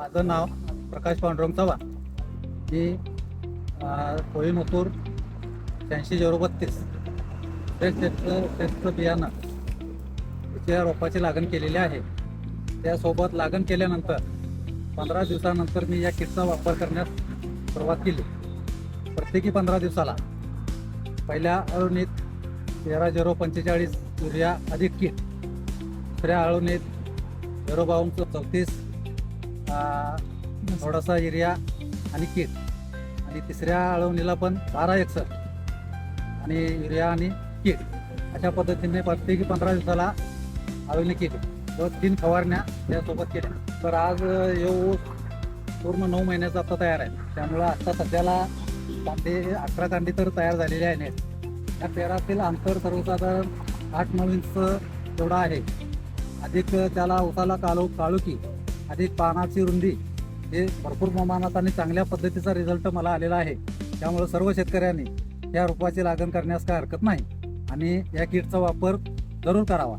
माझं नाव प्रकाश पांडुरंग चव्हाण. मी कोहिनूर 86 टेस्टचं बियाणं त्या रोपाची लागण केलेली आहे. त्यासोबत लागण केल्यानंतर 15 दिवसानंतर मी या किटचा वापर करण्यास सुरुवात केली. प्रत्येकी 15 दिवसाला पहिल्या अळवणीत 13-0-45 युरिया अधिक किट, दुसऱ्या अळवणीत 0-52-34 थोडासा युरिया आणि किट, आणि तिसऱ्या अळवणीला पण 12 एकसर आणि युरिया आणि किट. अशा पद्धतीने प्रत्येकी 15 दिवसाला अळवणी केली व 3 फवारण्या त्यासोबत केल्या. तर आज ऊस पूर्ण 9 महिन्याचा आता तयार आहे. त्यामुळं आता सध्याला कांदे 11 कांदे तर तयार झालेले आहेत. या पेरातील अंतर सर्वसाधारण 8-9 इंच एवढा आहे. अधिक त्याला उसाला काळुकी अधिक पानाची रुंदी हे भरपूर प्रमाणात आणि चांगल्या पद्धतीचा रिझल्ट मला आलेला आहे. त्यामुळे सर्व शेतकऱ्यांनी या रोपाची लागण करण्यास काय हरकत नाही आणि या किटचा वापर जरूर करावा.